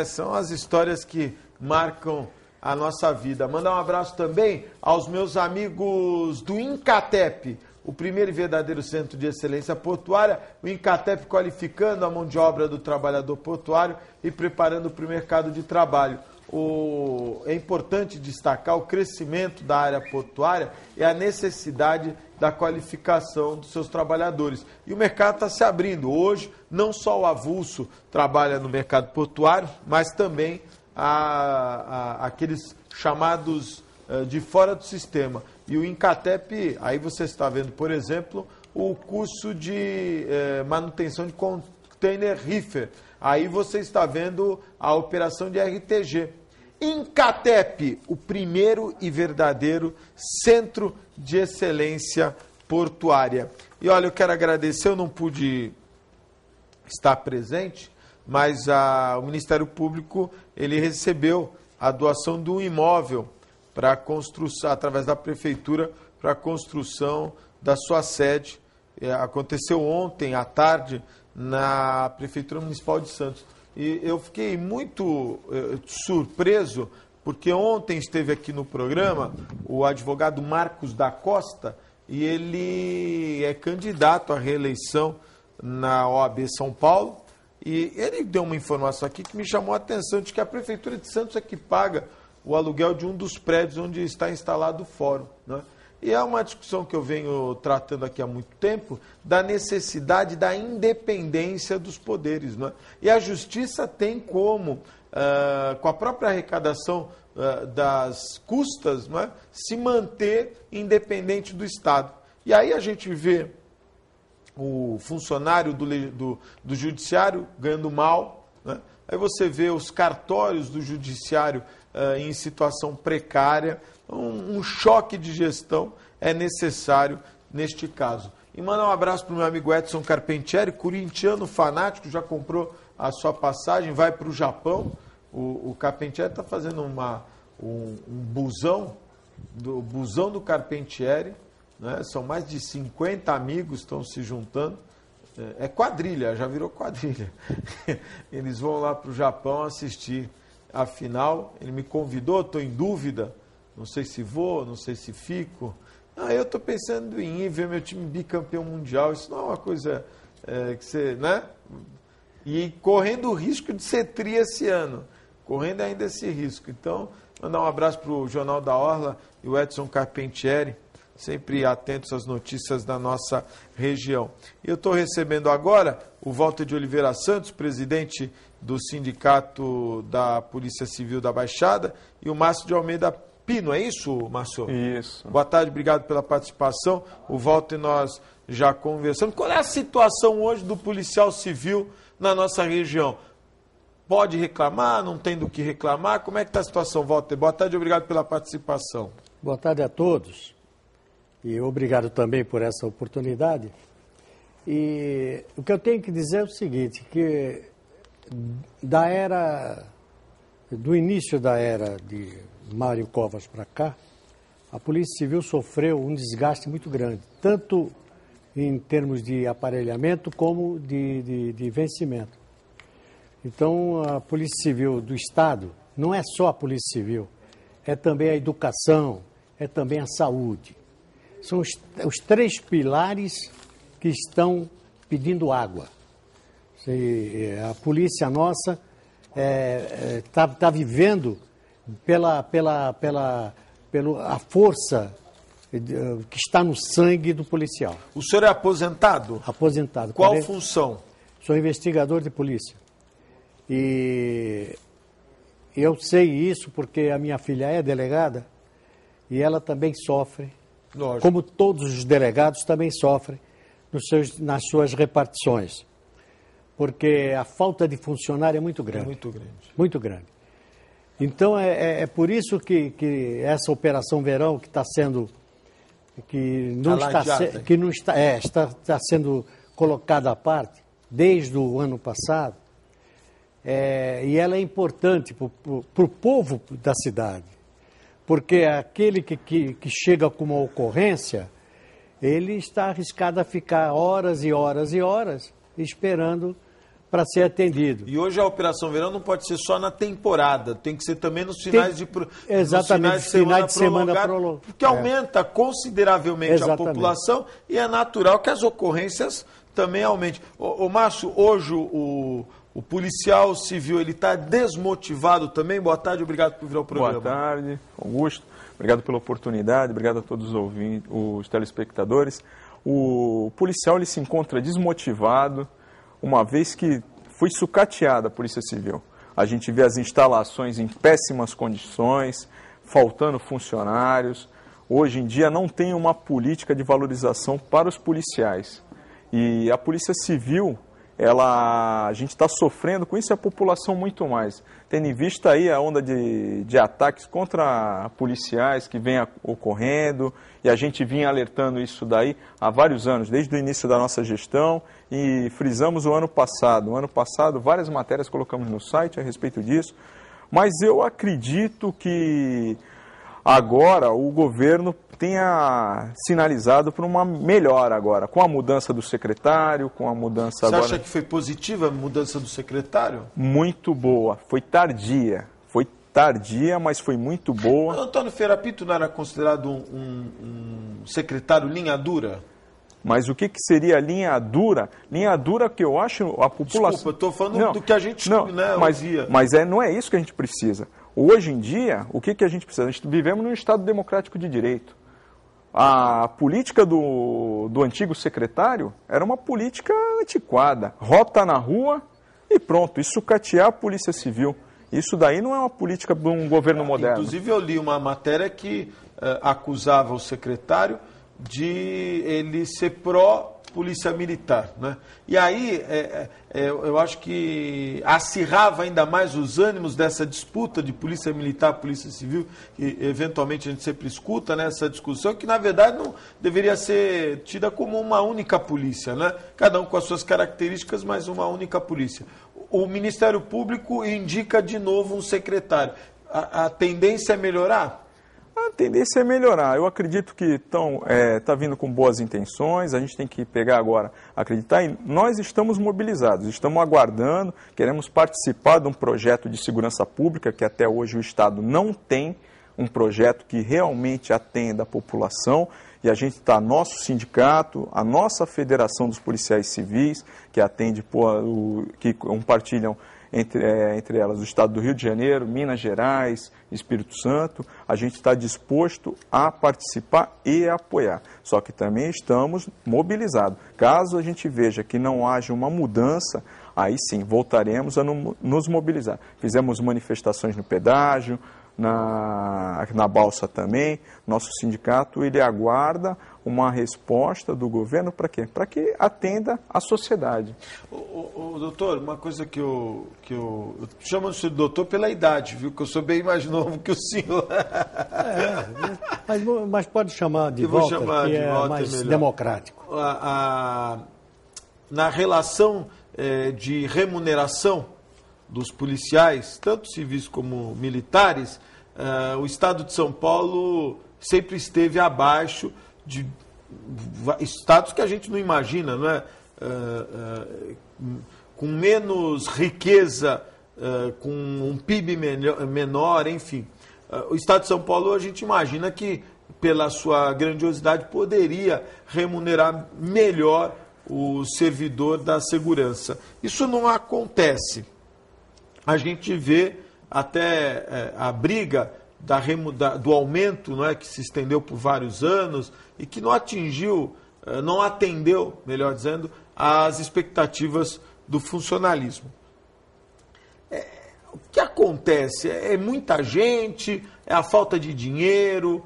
A: são as histórias que marcam a nossa vida. Mandar um abraço também aos meus amigos do Incatep, o primeiro e verdadeiro centro de excelência portuária, o Incatep qualificando a mão de obra do trabalhador portuário e preparando para o mercado de trabalho. É importante destacar o crescimento da área portuária e a necessidade da qualificação dos seus trabalhadores. E o mercado está se abrindo. Hoje, não só o avulso trabalha no mercado portuário, mas também aqueles chamados de fora do sistema. E o Incatep, aí você está vendo, por exemplo, o curso de manutenção de container reefer. Aí você está vendo a operação de RTG. Incatep, o primeiro e verdadeiro centro de excelência portuária. E olha, eu quero agradecer, eu não pude estar presente, mas o Ministério Público, ele recebeu a doação de um imóvel para construção, através da Prefeitura, para a construção da sua sede. Aconteceu ontem à tarde na Prefeitura Municipal de Santos. E eu fiquei muito surpreso, porque ontem esteve aqui no programa o advogado Marcos da Costa, e ele é candidato à reeleição na OAB São Paulo, e ele deu uma informação aqui que me chamou a atenção, de que a Prefeitura de Santos é que paga o aluguel de um dos prédios onde está instalado o fórum, né? E é uma discussão que eu venho tratando aqui há muito tempo, da necessidade da independência dos poderes, né? E a Justiça tem como, com a própria arrecadação das custas, né, se manter independente do Estado. E aí a gente vê o funcionário do Judiciário ganhando mal, né? Aí você vê os cartórios do Judiciário em situação precária. Um choque de gestão é necessário neste caso. E mandar um abraço para o meu amigo Edson Carpentieri, corintiano fanático, já comprou a sua passagem, vai para o Japão. O Carpentieri está fazendo um busão do Busão do Carpentieri, né? São mais de 50 amigos que estão se juntando. É quadrilha, já virou quadrilha. Eles vão lá para o Japão assistir a final. Ele me convidou, estou em dúvida. Não sei se vou, não sei se fico. Eu estou pensando em ir ver meu time bicampeão mundial. Isso não é uma coisa que você... né? E correndo o risco de ser tri esse ano. Correndo ainda esse risco. Então, mandar um abraço para o Jornal da Orla e o Edson Carpentieri, sempre atentos às notícias da nossa região. Eu estou recebendo agora o Walter de Oliveira Santos, presidente do Sindicato da Polícia Civil da Baixada, e o Márcio de Almeida Pino, é isso, Márcio?
D: Isso.
A: Boa tarde, obrigado pela participação. O Walter, nós já conversamos. Qual é a situação hoje do policial civil na nossa região? Pode reclamar, não tem do que reclamar? Como é que está a situação, Walter? Boa tarde, obrigado pela participação.
C: Boa tarde a todos e obrigado também por essa oportunidade. E o que eu tenho que dizer é o seguinte, que do início da era de Mário Covas para cá, a Polícia Civil sofreu um desgaste muito grande, tanto em termos de aparelhamento como de vencimento. Então, a Polícia Civil do Estado não é só a Polícia Civil, é também a educação, é também a saúde. São os três pilares que estão pedindo água. A polícia nossa está vivendo pela força que está no sangue do policial.
A: O senhor é aposentado?
C: Aposentado.
A: Qual função?
C: Sou investigador de polícia. E eu sei isso porque a minha filha é delegada e ela também sofre,
A: Lógico.
C: Como todos os delegados também sofrem nas suas repartições, porque a falta de funcionário é muito grande.
A: É muito grande.
C: Muito grande. Então é por isso que essa Operação Verão que está sendo está sendo colocada à parte desde o ano passado. E ela é importante para o povo da cidade, porque aquele que chega com uma ocorrência, ele está arriscado a ficar horas e horas e horas esperando para ser atendido.
A: E hoje a Operação Verão não pode ser só na temporada, tem que ser também nos finais
C: exatamente,
A: nos finais de semana prolongado, porque aumenta consideravelmente a população e é natural que as ocorrências também aumentem. Ô Márcio, hoje o policial civil, ele está desmotivado também? Boa tarde, obrigado por vir ao programa.
D: Boa tarde, Augusto. Obrigado pela oportunidade, obrigado a todos os ouvintes, os telespectadores. O policial ele se encontra desmotivado, uma vez que foi sucateada a Polícia Civil. A gente vê as instalações em péssimas condições, faltando funcionários. Hoje em dia não tem uma política de valorização para os policiais. E a Polícia Civil, a gente está sofrendo com isso e a população muito mais. Tendo em vista aí a onda de ataques contra policiais que vem ocorrendo, e a gente vinha alertando isso daí há vários anos, desde o início da nossa gestão, e frisamos o ano passado. No ano passado, várias matérias colocamos no site a respeito disso, mas eu acredito que agora o governo tenha sinalizado para uma melhora agora, com a mudança do secretário, com a mudança agora...
A: Você acha que foi positiva a mudança do secretário?
D: Muito boa, foi tardia, mas foi muito boa.
A: Antônio Ferreira Pinto não era considerado um secretário linha dura?
D: Mas o que seria linha dura? Linha dura que eu acho a população...
A: Desculpa, eu estou falando do que a gente
D: mas não é isso que a gente precisa. Hoje em dia, o que a gente precisa? A gente vivemos num Estado democrático de direito. A política do antigo secretário era uma política antiquada. Rota na rua e pronto. E sucatear a Polícia Civil. Isso daí não é uma política de um governo moderno.
A: Inclusive eu li uma matéria que acusava o secretário de ele ser pró-polícia militar, né? E aí eu acho que acirrava ainda mais os ânimos dessa disputa de polícia militar, polícia civil, que eventualmente a gente sempre escuta, né, essa discussão, que na verdade não deveria ser tida como uma única polícia, né? Cada um com as suas características, mas uma única polícia. O Ministério Público indica de novo um secretário. A tendência é melhorar?
D: A tendência é melhorar. Eu acredito que está vindo com boas intenções, a gente tem que pegar agora, acreditar em... Nós estamos mobilizados, estamos aguardando, queremos participar de um projeto de segurança pública, que até hoje o Estado não tem um projeto que realmente atenda a população, e a gente está, nosso sindicato, a nossa Federação dos Policiais Civis, que atende, que compartilham entre elas o Estado do Rio de Janeiro, Minas Gerais, Espírito Santo, a gente está disposto a participar e a apoiar. Só que também estamos mobilizados. Caso a gente veja que não haja uma mudança, aí sim, voltaremos a nos mobilizar. Fizemos manifestações no pedágio, na Balsa também. Nosso sindicato, ele aguarda uma resposta do governo para quê? Para que atenda a sociedade.
A: Doutor, uma coisa que eu chamo de doutor pela idade, viu? Que eu sou bem mais novo que o senhor.
C: Mas pode chamar de volta, que é mais democrático.
A: Na relação de remuneração dos policiais, tanto civis como militares, o Estado de São Paulo sempre esteve abaixo de estados que a gente não imagina, não é? Com menos riqueza, com um PIB menor, enfim. O Estado de São Paulo, a gente imagina que, pela sua grandiosidade, poderia remunerar melhor o servidor da segurança. Isso não acontece. A gente vê até a briga do aumento, não é, que se estendeu por vários anos e que não atendeu, melhor dizendo, às expectativas do funcionalismo. O que acontece? É muita gente? É a falta de dinheiro?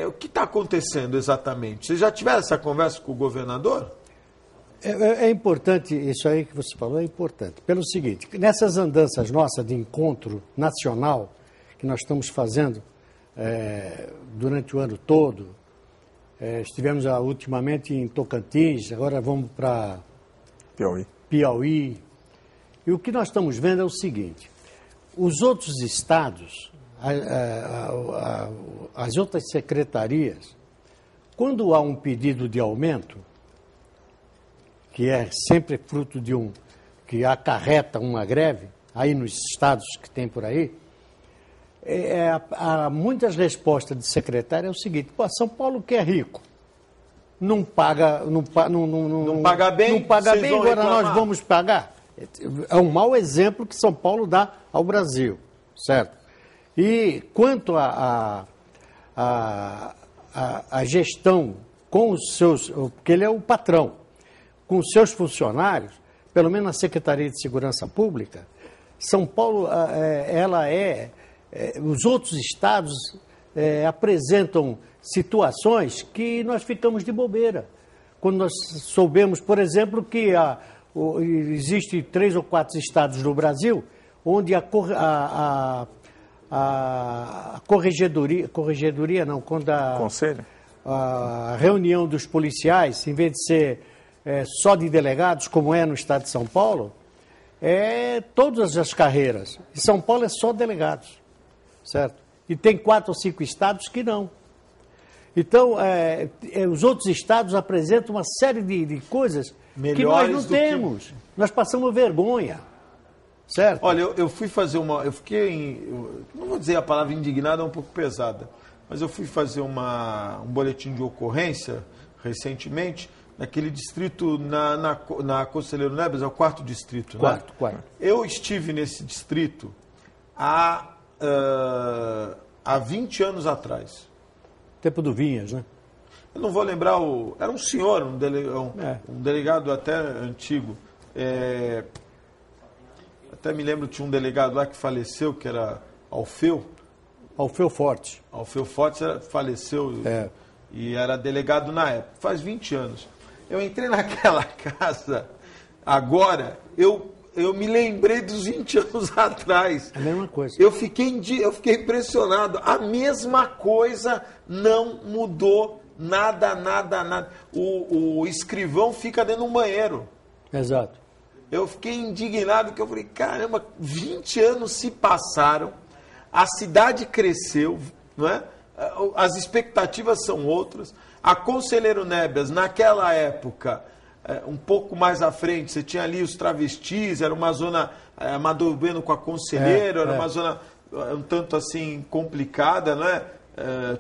A: O que está acontecendo exatamente? Vocês já tiveram essa conversa com o governador?
C: É importante, isso aí que você falou é importante. Pelo seguinte, nessas andanças nossas de encontro nacional, que nós estamos fazendo durante o ano todo, estivemos ultimamente em Tocantins, agora vamos para Piauí. E o que nós estamos vendo é o seguinte, os outros estados, as outras secretarias, quando há um pedido de aumento, que é sempre fruto que acarreta uma greve, aí nos estados que tem por aí, há muitas respostas de secretário é o seguinte: São Paulo que é rico, não paga bem, agora nós vamos pagar. É um mau exemplo que São Paulo dá ao Brasil, certo? E quanto à gestão com os seus, porque ele é o patrão, com os seus funcionários, pelo menos na Secretaria de Segurança Pública, São Paulo, os outros estados apresentam situações que nós ficamos de bobeira. Quando nós soubemos, por exemplo, que existem 3 ou 4 estados no Brasil onde a corregedoria não, quando
D: Conselho?
C: A reunião dos policiais, em vez de ser só de delegados, como é no estado de São Paulo, todas as carreiras. Em São Paulo é só delegados, certo? E tem 4 ou 5 estados que não. Então, os outros estados apresentam uma série de coisas que nós não temos. Nós passamos vergonha, certo?
A: Olha, eu fui fazer eu fiquei, não vou dizer a palavra indignada, é um pouco pesada, mas eu fui fazer um boletim de ocorrência recentemente, naquele distrito, na Conselheiro Neves, é o 4º distrito, né?
C: Quarto.
A: Eu estive nesse distrito há 20 anos atrás.
C: Tempo do Vinhas, né?
A: Eu não vou lembrar era um senhor, um delegado até antigo. Até me lembro, tinha um delegado lá que faleceu, que era Alfeu.
C: Alfeu Forte.
A: Alfeu Forte faleceu e era delegado na época, faz 20 anos. Eu entrei naquela casa, agora, eu me lembrei dos 20 anos atrás.
C: A mesma coisa.
A: Eu fiquei impressionado. A mesma coisa, não mudou nada. O escrivão fica dentro de um banheiro.
C: Exato.
A: Eu fiquei indignado, que eu falei, caramba, 20 anos se passaram, a cidade cresceu, não é? as expectativas são outras. A Conselheiro Nébias, naquela época, um pouco mais à frente, você tinha ali os travestis, era uma zona Amador Bueno com a Conselheiro, era uma zona um tanto assim complicada, né?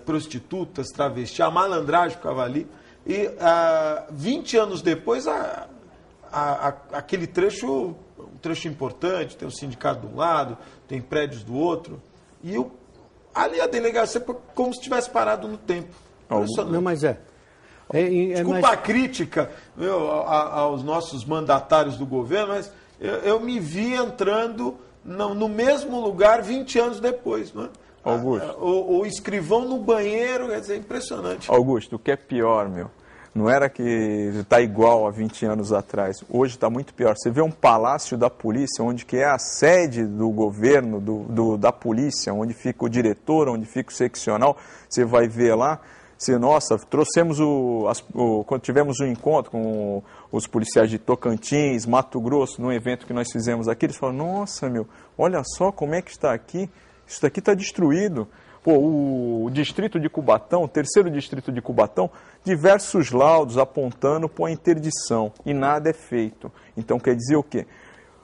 A: Prostitutas, travestis, a malandragem ficava ali. E 20 anos depois, aquele trecho, um trecho importante, tem o sindicato de um lado, tem prédios do outro, e ali a delegacia como se tivesse parado no tempo.
C: Não, mas
A: Desculpa a crítica aos nossos mandatários do governo, mas eu me vi entrando no mesmo lugar 20 anos depois. Não é?
D: Augusto.
A: O escrivão no banheiro, quer dizer, impressionante.
D: Augusto, o que é pior, não era que está igual a 20 anos atrás. Hoje está muito pior. Você vê um palácio da polícia, onde que é a sede do governo, da polícia, onde fica o diretor, onde fica o seccional. Você vai ver lá. Nossa, trouxemos quando tivemos um encontro com os policiais de Tocantins, Mato Grosso, num evento que nós fizemos aqui, eles falaram, nossa, olha só como é que está aqui. Isso daqui está destruído. Pô, o distrito de Cubatão, o terceiro distrito de Cubatão, diversos laudos apontando para a interdição e nada é feito. Então quer dizer o quê?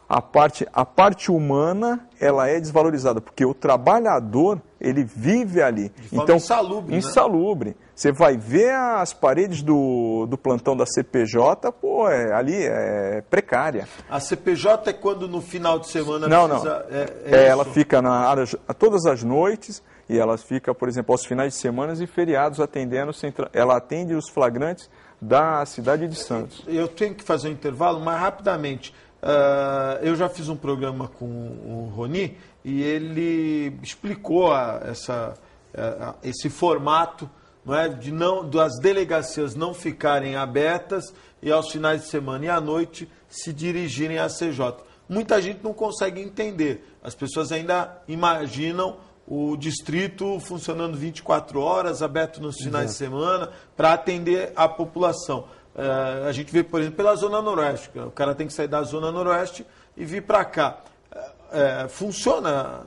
D: A parte humana, ela é desvalorizada, porque o trabalhador, ele vive ali.
A: De forma
D: então,
A: insalubre.
D: Insalubre. Né? Você vai ver as paredes do plantão da CPJ, pô, ali é precária.
A: A CPJ é quando no final de semana
D: não,
A: precisa...
D: Ela fica todas as noites e ela fica, por exemplo, aos finais de semana e feriados atendendo, ela atende os flagrantes da cidade de Santos.
A: Eu tenho que fazer um intervalo, mas rapidamente. Eu já fiz um programa com o Roni e ele explicou esse formato, não é, das delegacias não ficarem abertas e aos finais de semana e à noite se dirigirem à CJ. Muita gente não consegue entender. As pessoas ainda imaginam o distrito funcionando 24 horas, aberto nos finais de semana, para atender a população. A gente vê, por exemplo, pela Zona Noroeste. O cara tem que sair da Zona Noroeste e vir para cá. Funciona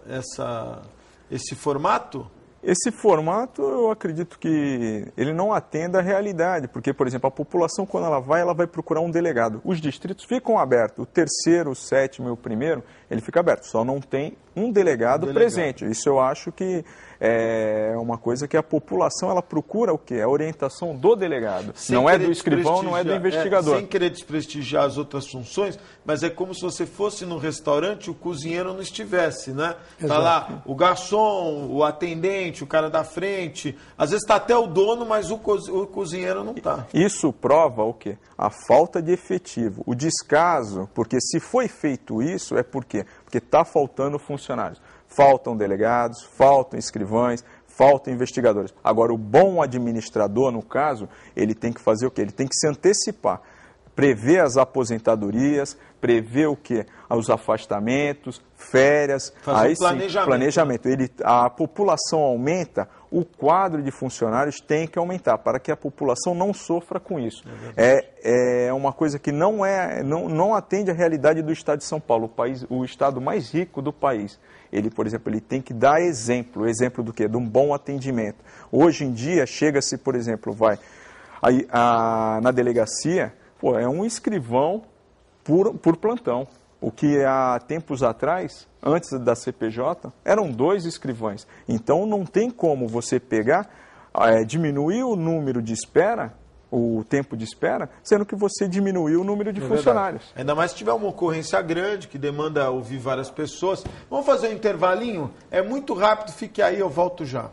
A: esse formato?
D: Esse formato, eu acredito que ele não atende à realidade, porque, por exemplo, a população, quando ela vai procurar um delegado. Os distritos ficam abertos. O terceiro, o sétimo e o primeiro, ele fica aberto. Só não tem um delegado presente. Isso eu acho que é uma coisa que a população, ela procura o quê? A orientação do delegado. Não é do escrivão, não é do investigador.
A: Sem querer desprestigiar as outras funções, mas é como se você fosse no restaurante e o cozinheiro não estivesse, né? Está lá o garçom, o atendente, o cara da frente. Às vezes está até o dono, mas o cozinheiro não está.
D: Isso prova o quê? A falta de efetivo, o descaso, porque se foi feito isso, é por quê? Porque está faltando funcionários. Faltam delegados, faltam escrivães, faltam investigadores. Agora, o bom administrador, no caso, ele tem que fazer o quê? Ele tem que se antecipar, prever as aposentadorias, prever o quê? Os afastamentos, férias.
A: Fazer
D: aí planejamento. A população aumenta, o quadro de funcionários tem que aumentar, para que a população não sofra com isso. É uma coisa que não atende à realidade do Estado de São Paulo, o estado mais rico do país. Ele, por exemplo, ele tem que dar exemplo do quê? De um bom atendimento. Hoje em dia, chega-se, por exemplo, na delegacia, é um escrivão por plantão. O que há tempos atrás, antes da CPJ, eram 2 escrivães. Então não tem como você pegar, diminuir o número de espera, o tempo de espera, sendo que você diminuiu o número de funcionários.
A: Verdade. Ainda mais se tiver uma ocorrência grande, que demanda ouvir várias pessoas. Vamos fazer um intervalinho? É muito rápido, fique aí, eu volto já.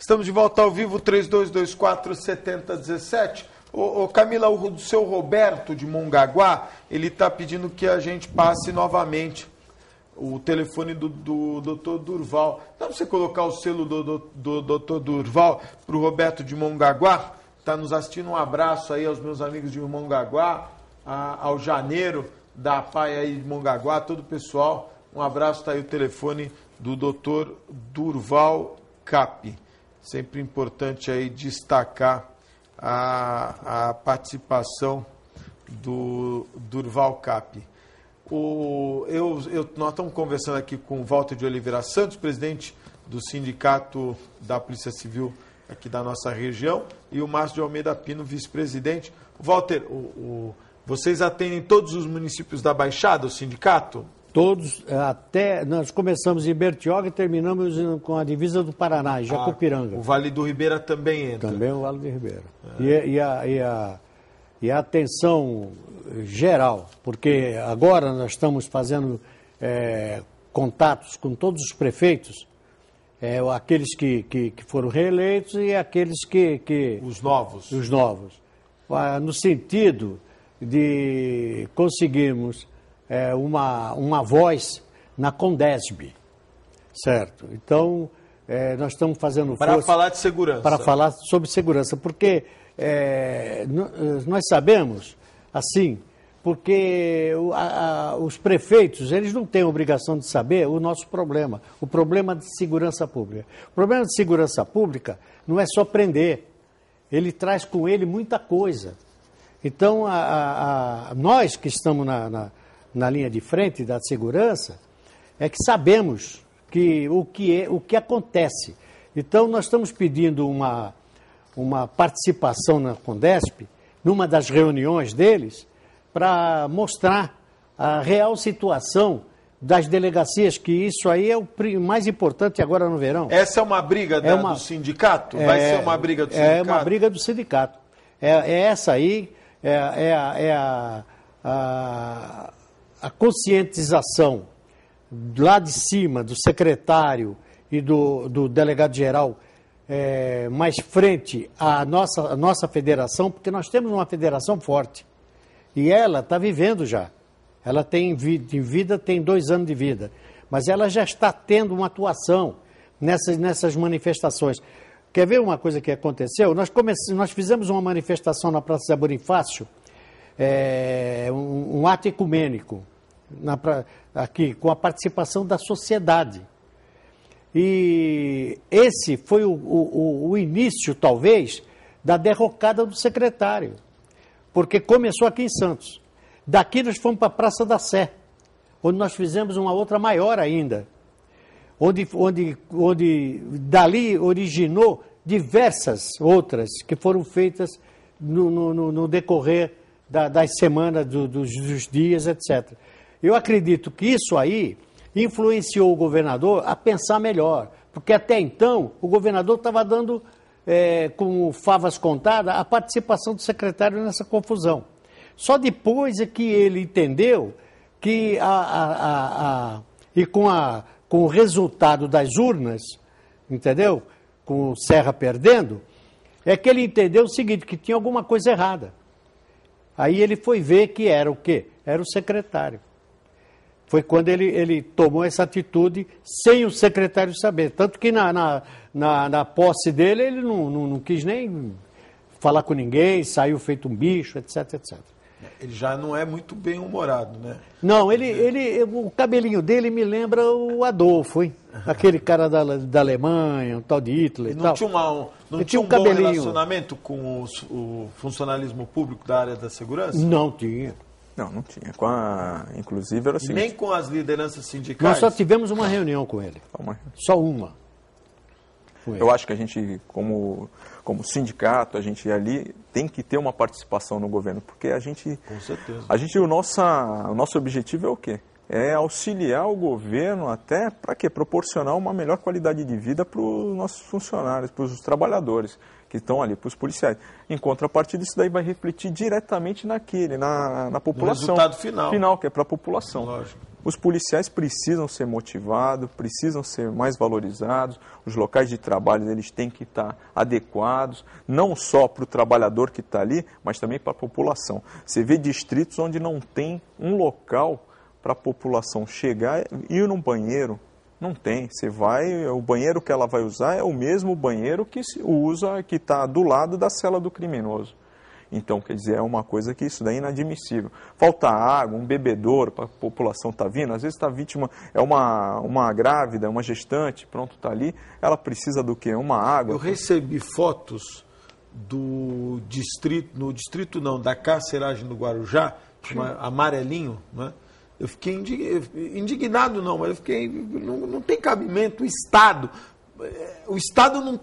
A: Estamos de volta ao vivo, 3224-7017. Ô Camila, o seu Roberto de Mongaguá, ele está pedindo que a gente passe novamente o telefone do Dr. Durval. Dá para você colocar o selo do Dr. Durval para o Roberto de Mongaguá? Está nos assistindo. Um abraço aí aos meus amigos de Mongaguá, ao Janeiro da APAI aí de Mongaguá, todo o pessoal. Um abraço, está aí o telefone do Dr. Durval Cap. Sempre importante aí destacar a participação do Durval Cap. Nós estamos conversando aqui com o Walter de Oliveira Santos, presidente do Sindicato da Polícia Civil aqui da nossa região, e o Márcio de Almeida Pino, vice-presidente. Walter, vocês atendem todos os municípios da Baixada, o sindicato?
C: Todos, até nós começamos em Bertioga e terminamos com a divisa do Paraná, em Jacupiranga.
A: O Vale do Ribeira também entra.
C: Também o Vale do Ribeira. E a atenção geral, porque agora nós estamos fazendo contatos com todos os prefeitos, aqueles que foram reeleitos e aqueles que...
A: Os novos.
C: Os novos. No sentido de conseguirmos uma voz na Condesb, certo? Então, nós estamos fazendo força...
A: Para falar de segurança.
C: Para falar sobre segurança, porque nós sabemos, assim, porque os prefeitos, eles não têm obrigação de saber o nosso problema, o problema de segurança pública. O problema de segurança pública não é só prender, ele traz com ele muita coisa. Então, nós que estamos na linha de frente da segurança, é que sabemos o que acontece. Então, nós estamos pedindo uma participação na Condesp, numa das reuniões deles, para mostrar a real situação das delegacias, que isso aí é o mais importante agora no verão.
A: Essa é uma briga do sindicato? Vai ser uma briga do sindicato?
C: É uma briga do sindicato. Essa aí a conscientização lá de cima do secretário e do delegado-geral mais frente à nossa federação, porque nós temos uma federação forte. E ela está vivendo já. Ela tem 2 anos de vida. Mas ela já está tendo uma atuação nessas manifestações. Quer ver uma coisa que aconteceu? Nós fizemos uma manifestação na Praça Zé Bonifácio, um ato ecumênico, aqui, com a participação da sociedade. E esse foi o início, talvez, da derrocada do secretário, porque começou aqui em Santos. Daqui nós fomos para a Praça da Sé, onde nós fizemos uma outra maior ainda, onde dali originou diversas outras que foram feitas no decorrer das semanas, dos dias, etc. Eu acredito que isso aí influenciou o governador a pensar melhor, porque até então o governador estava dando, com favas contadas, a participação do secretário nessa confusão. Só depois é que ele entendeu que, com o resultado das urnas, entendeu? Com o Serra perdendo, é que ele entendeu o seguinte, que tinha alguma coisa errada. Aí ele foi ver que era o quê? Era o secretário. Foi quando ele tomou essa atitude sem o secretário saber. Tanto que na posse dele, ele não quis nem falar com ninguém, saiu feito um bicho, etc, etc.
A: Ele já não é muito bem-humorado, né?
C: Não, o cabelinho dele me lembra o Adolfo, hein? Aquele cara da Alemanha, um tal de Hitler e tal.
A: Não tinha um bom relacionamento com o funcionalismo público da área da segurança?
C: Não tinha.
D: Não tinha. Inclusive era o seguinte...
A: Nem com as lideranças sindicais?
C: Nós só tivemos uma reunião com ele. Só uma.
D: Eu acho que a gente, como sindicato, a gente ali tem que ter uma participação no governo, porque a gente...
A: Com certeza.
D: O nosso objetivo é o quê? É auxiliar o governo até para quê? Proporcionar uma melhor qualidade de vida para os nossos funcionários, para os trabalhadores que estão ali, para os policiais. Em contrapartida, isso daí vai refletir diretamente na população.
A: No resultado final.
D: Que é para a população.
A: Lógico.
D: Os policiais precisam ser motivados, precisam ser mais valorizados, os locais de trabalho eles têm que estar adequados, não só para o trabalhador que está ali, mas também para a população. Você vê distritos onde não tem um local para a população chegar e ir num banheiro. Não tem. Você vai, o banheiro que ela vai usar é o mesmo banheiro que se usa, que está do lado da cela do criminoso. Então, quer dizer, é uma coisa que isso daí é inadmissível. Falta água, um bebedouro para a população estar vindo. Às vezes está vítima, é uma grávida, uma gestante, pronto, está ali. Ela precisa do quê? Uma água.
A: Eu recebi fotos do distrito, da carceragem do Guarujá, amarelinho, né? Eu fiquei indignado, não, mas eu fiquei, não tem cabimento, o Estado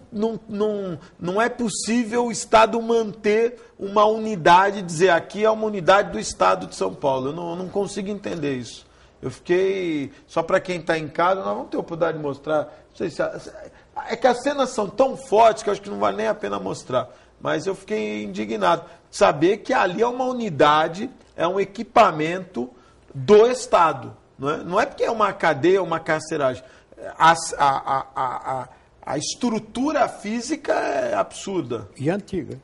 A: não é possível o Estado manter uma unidade, dizer aqui é uma unidade do Estado de São Paulo. Eu não consigo entender isso. Eu fiquei, só para quem está em casa, nós vamos ter a oportunidade de mostrar. Não sei se, é que as cenas são tão fortes que eu acho que não vale nem a pena mostrar. Mas eu fiquei indignado de saber que ali é uma unidade, é um equipamento do Estado. Não é porque é uma cadeia, uma carceragem. A estrutura física é absurda.
C: E antiga.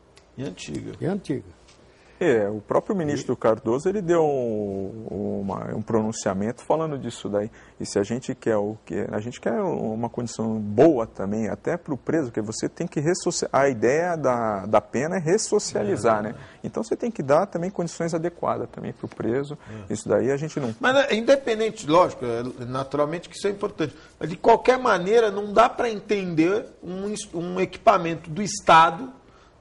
D: O próprio ministro Cardoso ele deu um pronunciamento falando disso daí. E se a gente quer a gente quer uma condição boa também, até para o preso, porque você tem que a ideia da pena é ressocializar, né? Então você tem que dar também condições adequadas também para o preso. Isso daí a gente não...
A: Mas independente, lógico, naturalmente que isso é importante. Mas de qualquer maneira não dá para entender um equipamento do Estado,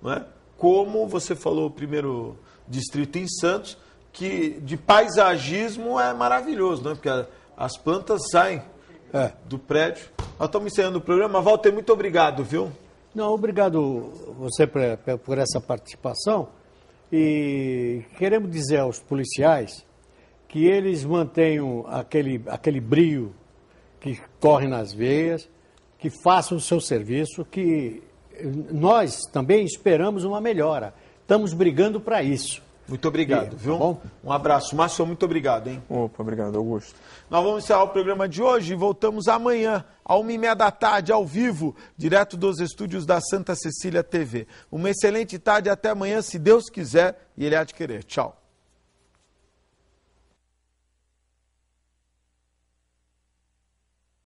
A: não é? Como você falou, o primeiro distrito em Santos, que de paisagismo é maravilhoso, né? Porque as plantas saem do prédio. Nós estamos encerrando o programa. Walter, muito obrigado, viu?
C: Não, obrigado você por essa participação. E queremos dizer aos policiais que eles mantenham aquele brio que corre nas veias, que façam o seu serviço, que nós também esperamos uma melhora. Estamos brigando para isso.
A: Muito obrigado, viu? Bom? Um abraço. Márcio, muito obrigado, hein?
D: Opa, obrigado, Augusto.
A: Nós vamos encerrar o programa de hoje e voltamos amanhã, às 1h30 da tarde, ao vivo, direto dos estúdios da Santa Cecília TV. Uma excelente tarde, até amanhã, se Deus quiser e Ele há de querer. Tchau.